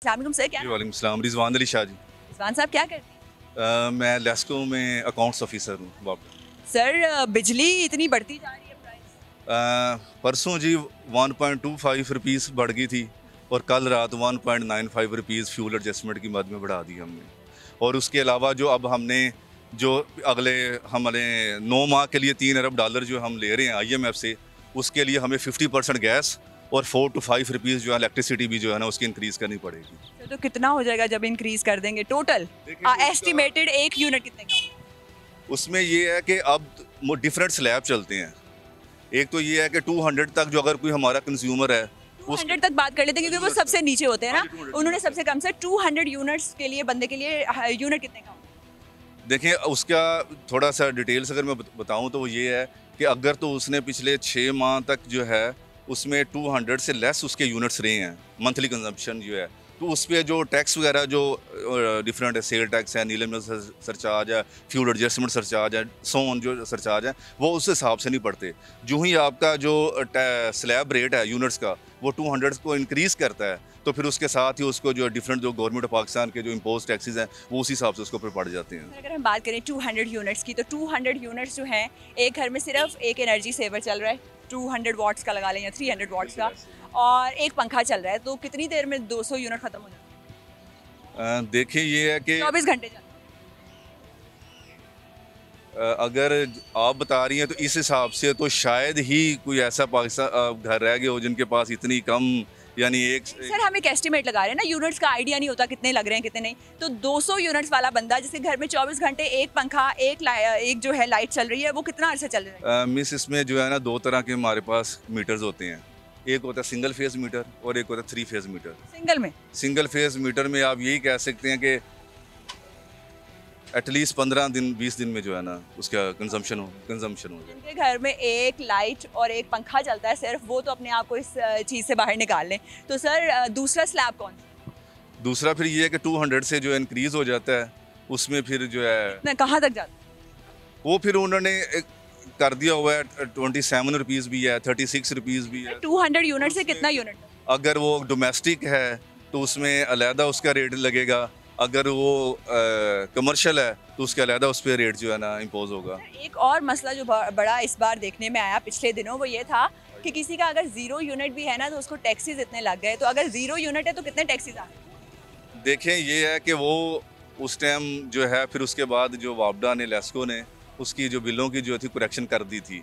अस्सलाम सर, क्या जी वालेकुम सलाम। रिजवान अली शाह जी। रिजवान साहब क्या करते हैं? मैं लेस्को में अकाउंट्स ऑफिसर हूँ वापस। सर बिजली इतनी बढ़ती जा रही है प्राइस। परसों जी 1.25 रुपीज़ बढ़ गई थी और कल रात 1.95 रुपीज़ फ्यूल एडजस्टमेंट की मद में बढ़ा दी हमने। और उसके अलावा जो अब हमने जो अगले हमारे 9 माह के लिए $3 अरब जो हम ले रहे हैं IMF से, उसके लिए हमें 50% गैस और 4 to 5 रुपीज़ जो है इलेक्ट्रिसिटी भी जो है ना उसकी इंक्रीज़ करनी पड़ेगी। सर तो कितना हो जाएगा जब इंक्रीज कर देंगे टोटल? देखिए जी, एस्टिमेटेड एक यूनिट कितने का होगा? उसमें ये है कि अब डिफरेंट स्लैब चलते हैं। एक तो ये है कि 200 तक जो अगर कोई हमारा कंज्यूमर है 200 तक बात कर लेते हैं क्योंकि वो सबसे नीचे होते हैं हाँ ना। जी, 200 उन्होंने सबसे कम से 200 यूनिट्स के लिए बंदे के लिए यूनिट कितने का होगा? देखिए उसका थोड़ा सा डिटेल्स अगर मैं बताऊं तो वो ये है कि अगर तो उसने पिछले 6 माह तक जो है उसमें 200 से लेस उसके यूनिट्स रहे हैं मंथली कंजम्पशन जो है, तो उस पर जो टैक्स वगैरह जो डिफरेंट है, सेल टैक्स है, नीलम सरचार्ज है, फ्यूल एडजस्टमेंट सरचार्ज है, सोन जो सरचार्ज है, वो उस हिसाब से नहीं पड़ते। जो ही आपका जो स्लैब रेट है यूनिट्स का वो 200 को इंक्रीज़ करता है तो फिर उसके साथ ही उसको जो डिफरेंट जो गवर्नमेंट ऑफ पाकिस्तान के जो इम्पोज टैक्सेस हैं वो उसी हिसाब से उसके ऊपर पड़ जाते हैं। अगर हम बात करें 200 यूनिट्स की तो 200 यूनिट्स जो हैं एक घर में सिर्फ एक एनर्जी सेवर चल रहा है 200 वाट्स का लगा लें या 300 वाट्स का, और एक पंखा चल रहा है, तो कितनी देर में 200 यूनिट खत्म हो जाता है? देखिए ये है कि 24 घंटे चल अगर आप बता रही हैं तो इस हिसाब से तो शायद ही कोई ऐसा पाकिस्तान घर रह गया हो जिनके पास इतनी कम यानी एक सर हम एक एस्टिमेट लगा रहे हैं ना, यूनिट्स का आइडिया नहीं होता कितने लग रहे हैं कितने नहीं, तो 200 यूनिट्स वाला बंदा जिसके घर में 24 घंटे एक पंखा एक जो है लाइट चल रही है वो कितना अर्सा चल रहा है? मिस इसमें जो है ना दो तरह के हमारे पास मीटर्स होते हैं। एक होता है सिंगल फेज मीटर और एक होता है 3 फेज मीटर। सिंगल में सिंगल फेज मीटर में आप यही कह सकते हैं कि एटलीस्ट 15 दिन 20 दिन में जो है ना उसका कंजम्पशन हो जाए। जिनके घर में एक लाइट और एक पंखा चलता है सिर्फ, वो तो अपने आप को इस चीज़ से बाहर निकाल लें। तो सर दूसरा स्लैब कौन सा? दूसरा फिर ये है कि 200 से जो इंक्रीज हो जाता है उसमें फिर जो है कहाँ तक जाता है? वो फिर उन्होंने कर दिया हुआ है 27 रुपीज़ भी है, 36 रुपीज़ भी है। 200 यूनिट से कितना यूनिट? अगर वो डोमेस्टिक है तो उसमें अलहदा उसका रेट लगेगा, अगर वो कमर्शियल है तो उसके अलहदा उस पर रेट जो है ना इम्पोज होगा। एक और मसला जो बड़ा इस बार देखने में आया पिछले दिनों वो ये था कि किसी का अगर 0 यूनिट भी है ना तो उसको टैक्सेस इतने लग गए, तो अगर 0 यूनिट है तो कितने टैक्सेस आ गए? देखें ये है कि वो उस टाइम जो है फिर उसके बाद जो वापडा ने लेस्को ने उसकी जो बिलों की जो थी करेक्शन कर दी थी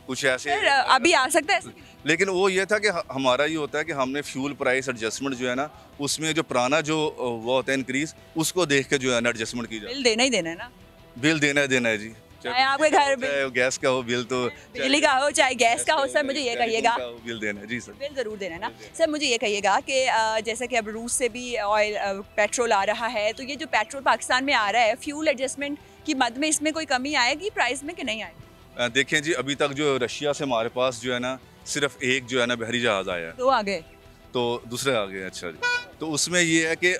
कुछ ऐसे। अभी आ सकता है? लेकिन वो ये था कि हमारा ये होता है कि हमने फ्यूल प्राइस एडजस्टमेंट जो है ना उसमें जो पुराना जो वो होता है इंक्रीज उसको देख के जो है ना एडजस्टमेंट की जाए। बिल देना ही देना है ना? बिल देना है जी, चाहे आपके घर में चाहे गैस का हो बिल, तो बिजली का हो चाहे गैस का हो। सर मुझे ये कहिएगा, बिल देना है जी सर, बिल ज़रूर देना है ना। सर मुझे ये कहिएगा कि जैसे कि अब रूस से भी ऑयल पेट्रोल आ रहा है, तो ये जो पेट्रोल पाकिस्तान में आ रहा है फ्यूल एडजस्टमेंट की मद में इसमें कोई कमी आएगी प्राइस में कि नहीं आएगी? देखें जी अभी तक जो रशिया से हमारे पास जो है ना सिर्फ एक जो है ना बहरी जहाज आया है, 2 आ गए तो दूसरे आ गए। अच्छा जी, तो उसमें ये है कि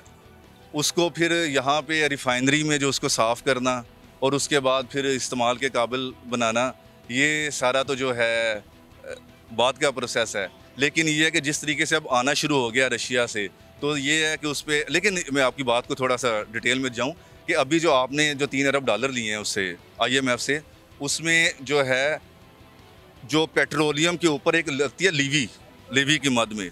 उसको फिर यहाँ पे रिफाइनरी में जो उसको साफ़ करना और उसके बाद फिर इस्तेमाल के काबिल बनाना, ये सारा तो जो है बाद का प्रोसेस है। लेकिन ये है कि जिस तरीके से अब आना शुरू हो गया रशिया से, तो ये है कि उस पर, लेकिन मैं आपकी बात को थोड़ा सा डिटेल में जाऊँ कि अभी जो आपने जो $3 अरब लिए हैं उससे IMF से, उसमें जो है जो पेट्रोलियम के ऊपर एक लगती है लीवी की मद में,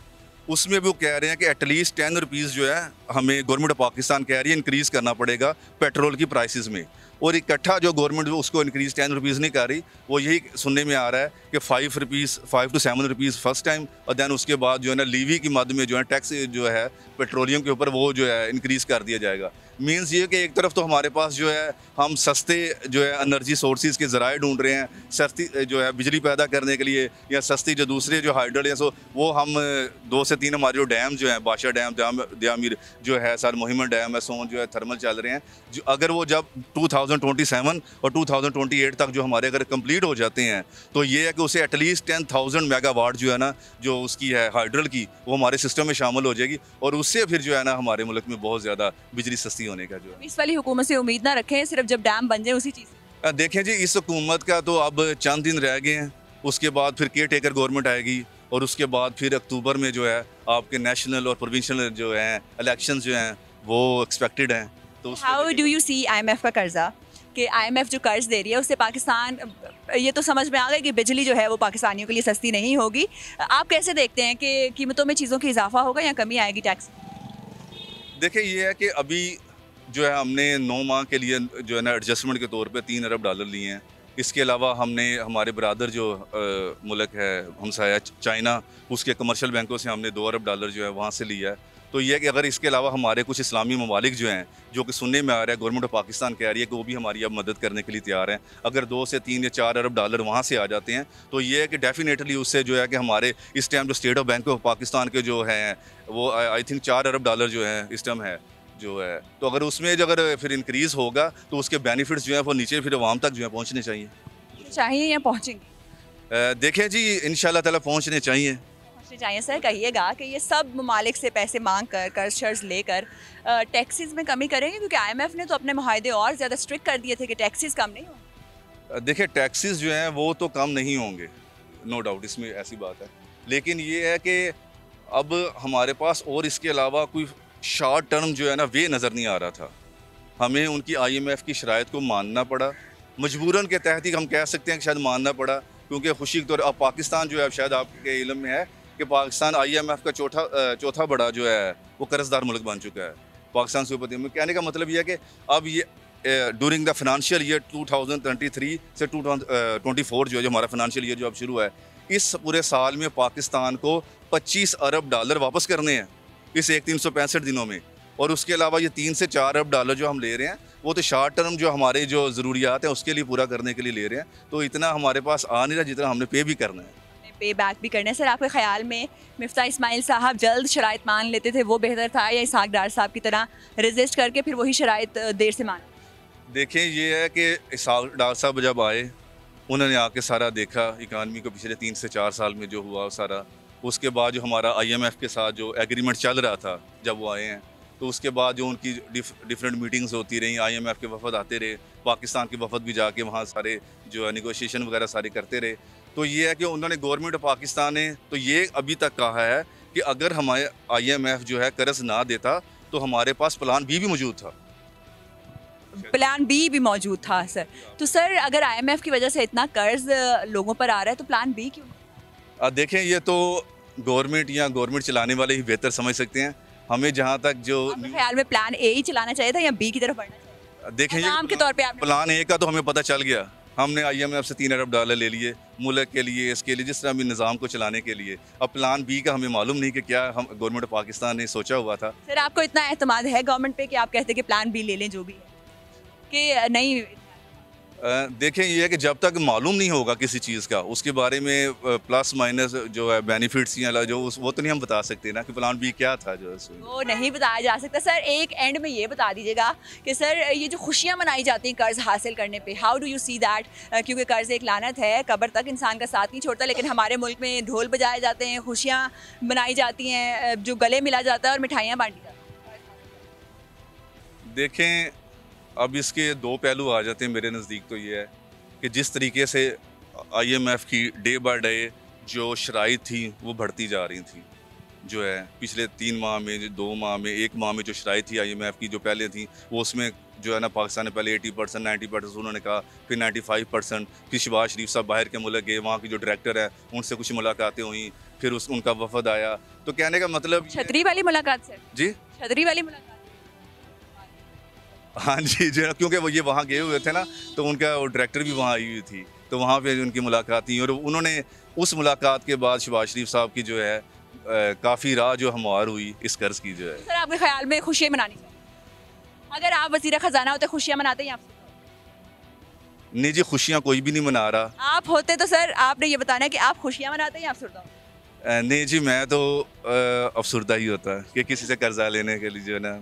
उसमें भी वो कह रहे हैं कि एटलीस्ट 10 रुपीज़ जो है हमें गवर्नमेंट ऑफ पाकिस्तान कह रही है इंक्रीज़ करना पड़ेगा पेट्रोल की प्राइसेस में, और इकट्ठा जो गवर्नमेंट उसको इंक्रीज़ 10 रुपीज़ नहीं कर रही। वो यही सुनने में आ रहा है कि 5 to 7 रुपीज़ फर्स्ट टाइम, और दैन उसके बाद जो है ना लीवी की मद में जो है टैक्स जो है पेट्रोलियम के ऊपर वो जो है इंक्रीज़ कर दिया जाएगा। मीन्स ये कि एक तरफ तो हमारे पास जो है हम सस्ते जो है एनर्जी सोर्सेज के ज़राए ढूंढ रहे हैं, सस्ती जो है बिजली पैदा करने के लिए, या सस्ती जो दूसरे जो हाइड्रल या सो वो हम 2 से 3 हमारे जो डैम जो हैं, बादशाह डैम, दियामीर जो है, सर मोहिमन डैम है, सोन जो है थर्मल चल रहे हैं, जो अगर वो जब 2027 और 2028 तक जो हमारे अगर कंप्लीट हो जाते हैं तो ये है कि उसे एटलीस्ट 10,000 मेगावाट जो है ना जो उसकी है हाइड्रल की वो हमारे सिस्टम में शामिल हो जाएगी, और उससे फिर जो है ना हमारे मुल्क में बहुत ज़्यादा बिजली सस्ती होने का जो है। इस वाली हुकूमत से उम्मीद ना रखें सिर्फ जब डैम बन जाए उसी चीज़ से। देखें जी इस हुकूमत का तो अब चंद दिन रह गए हैं, उसके बाद फिर केयर टेकर गवर्नमेंट आएगी और उसके बाद फिर अक्टूबर में जो है आपके नेशनल और प्रोविंशियल जो हैं इलेक्शंस जो हैं वो एक्सपेक्टेड हैं। तो how do you see IMF का कर्जा कि IMF जो कर्ज दे रही है उससे पाकिस्तान, ये तो समझ में आ गया कि बिजली जो है वो पाकिस्तानियों के लिए सस्ती नहीं होगी। आप कैसे देखते हैं कि कीमतों में चीज़ों की इजाफा होगा या कमी आएगी टैक्स? देखिए ये है कि अभी जो है हमने 9 माह के लिए जो है ना एडजस्टमेंट के तौर पे 3 अरब डॉलर लिए हैं। इसके अलावा हमने हमारे बरादर जो मुल्क है हमसाया चाइना, उसके कमर्शियल बैंकों से हमने 2 अरब डॉलर जो है वहाँ से लिया है। तो ये है कि अगर इसके अलावा हमारे कुछ इस्लामी ममालिक जो हैं, जो कि सुनने में आ रहा है गवर्नमेंट ऑफ पाकिस्तान कह रही है कि वो भी हमारी अब मदद करने के लिए तैयार हैं, अगर 2 से 3 या 4 अरब डॉलर वहाँ से आ जाते हैं तो ये है कि डेफिनेटली उससे जो है कि हमारे इस टाइम जो state of bank of Pakistan के जो हैं वो आई थिंक 4 अरब डॉलर जो है इस टाइम है जो है। तो अगर उसमें जो अगर फिर इंक्रीज़ होगा तो उसके बेनिफिट्स जो है वो नीचे फिर आवाम तक जो है पहुँचने चाहिए। या पहुँचेंगे? देखें जी इंशाल्लाह ताला पहुँचने चाहिए। चाहिए सर, कहिएगा कि ये सब ममालिक से पैसे मांग कर कर्ज शर्ज लेकर टैक्सेस में कमी करेंगे, क्योंकि IMF ने तो अपने मुआहदे और ज़्यादा स्ट्रिक्ट कर दिए थे कि टैक्सेस कम नहीं होंगे। देखिए टैक्सेस जो हैं वो तो कम नहीं होंगे, नो डाउट, इसमें ऐसी बात है, लेकिन ये है कि अब हमारे पास और इसके अलावा कोई शॉर्ट टर्म जो है ना वे नज़र नहीं आ रहा था। हमें उनकी IMF की शराइत को मानना पड़ा, मजबूरन के तहत ही हम कह सकते हैं कि शायद मानना पड़ा, क्योंकि खुशी के तौर अब पाकिस्तान जो है शायद आपके इल्म में है कि पाकिस्तान IMF का चौथा बड़ा जो है वो कर्जदार मुल्क बन चुका है। पाकिस्तान से ऊपर कहने का मतलब ये है कि अब ये ड्यूरिंग द फाइनेंशियल ईयर 2023 से 2024 जो हमारा फाइनेंशियल ईयर जो अब शुरू है, इस पूरे साल में पाकिस्तान को 25 अरब डॉलर वापस करने हैं इस 365 दिनों में। और उसके अलावा ये 3 से 4 अरब डॉलर जो हम ले रहे हैं वो तो शॉर्ट टर्म जो हमारे जो ज़रूरियात हैं उसके लिए पूरा करने के लिए ले रहे हैं, तो इतना हमारे पास आ नहीं रहा जितना हमने पे भी करना है, पे बैक भी करना है। सर आपके ख्याल में मिफ्ता इस्माइल साहब जल्द शराइत मान लेते थे वो बेहतर था, या इसहाक डार साहब की तरह रेजिस्ट करके फिर वही शराइत देर से मान? देखें ये है कि इसहाक डार साहब जब आए उन्होंने आके सारा देखा इकानमी को पिछले 3 से 4 साल में जो हुआ सारा, उसके बाद जो हमारा IMF के साथ जो एग्रीमेंट चल रहा था जब वो आए हैं, तो उसके बाद जो उनकी डिफरेंट मीटिंग्स होती रहीं, IMF के वफद आते रहे, पाकिस्तान के वफद भी जाके वहाँ सारे जो है निगोशिएशन वगैरह सारे करते रहे। तो ये है कि उन्होंने गवर्नमेंट ऑफ पाकिस्तान ने तो ये अभी तक कहा है कि अगर हमारे IMF जो है कर्ज ना देता तो हमारे पास प्लान बी भी मौजूद था। प्लान बी भी मौजूद था सर। तो सर अगर IMF की वजह से इतना कर्ज लोगों पर आ रहा है तो प्लान बी क्यों? देखें ये तो गवर्नमेंट या गवर्नमेंट चलाने वाले ही बेहतर समझ सकते हैं। हमें जहाँ तक जो ख्याल में प्लान ए ही चलाना चाहिए था या बी की तरफ बढ़ना चाहिए? देखें नाम के तौर पे आपने प्लान ए का तो हमें पता चल गया, हमने IMF से 3 अरब डॉलर ले लिए मुल्क के लिए, इसके लिए जिस तरह भी निज़ाम को चलाने के लिए। अब प्लान बी का हमें मालूम नहीं कि क्या हम गवर्नमेंट ऑफ पाकिस्तान ने सोचा हुआ था। सर आपको इतना एतमाद है गवर्नमेंट पे कि आप कहते हैं कि प्लान बी ले लें जो भी है कि नहीं? देखें ये है कि जब तक मालूम नहीं होगा किसी चीज़ का उसके बारे में प्लस माइनस जो है बेनिफिट्स या जो वो तो नहीं हम बता सकते ना कि प्लान बी क्या था जो है वो नहीं बताया जा सकता। सर एक एंड में ये बता दीजिएगा कि सर ये जो खुशियाँ मनाई जाती हैं कर्ज हासिल करने पे, how do you see that? क्योंकि कर्ज एक लानत है, कब्र तक इंसान का साथ नहीं छोड़ता, लेकिन हमारे मुल्क में ढोल बजाए जाते हैं, खुशियाँ मनाई जाती हैं, जो गले मिला जाता है और मिठाइयाँ बांटी जाती हैं। देखें अब इसके 2 पहलू आ जाते हैं मेरे नज़दीक। तो ये है कि जिस तरीके से IMF की डे बाय डे जो शराइत थी वो बढ़ती जा रही थी, जो है पिछले 3 माह में, 2 माह में, 1 माह में जो शराइत थी IMF की जो पहले थी वो उसमें जो है ना पाकिस्तान ने पहले 80% 90% उन्होंने कहा, फिर 95%, फिर शहबाज शरीफ साहब बाहर के मुल्क गए, वहाँ की जो डायरेक्टर है उनसे कुछ मुलाकातें हुई, फिर उनका वफद आया। तो कहने का मतलब छतरी वाली मुलाकात सर? जी छतरी वाली मुलाकात? हाँ जी जो क्योंकि वो ये वहाँ गए हुए थे ना, तो उनका वो डायरेक्टर भी वहाँ आई हुई थी, तो वहाँ पे उनकी मुलाकात थी और उन्होंने उस मुलाकात के बाद शहबाज शरीफ साहब की जो है काफ़ी राह जो हमवार हुई इस कर्ज की जो है। सर आपके ख्याल में खुशियाँ मनानी चाहिए? अगर आप वज़ीर ख़जाना होते खुशियाँ मनाते हैं आप? नहीं जी खुशियाँ कोई भी नहीं मना रहा। आप होते तो सर आपने ये बताना है कि आप खुशियाँ मनाते हैं या अफसरदा? नहीं जी मैं तो अफसरदा ही होता है कि किसी से कर्जा लेने के लिए जो है ना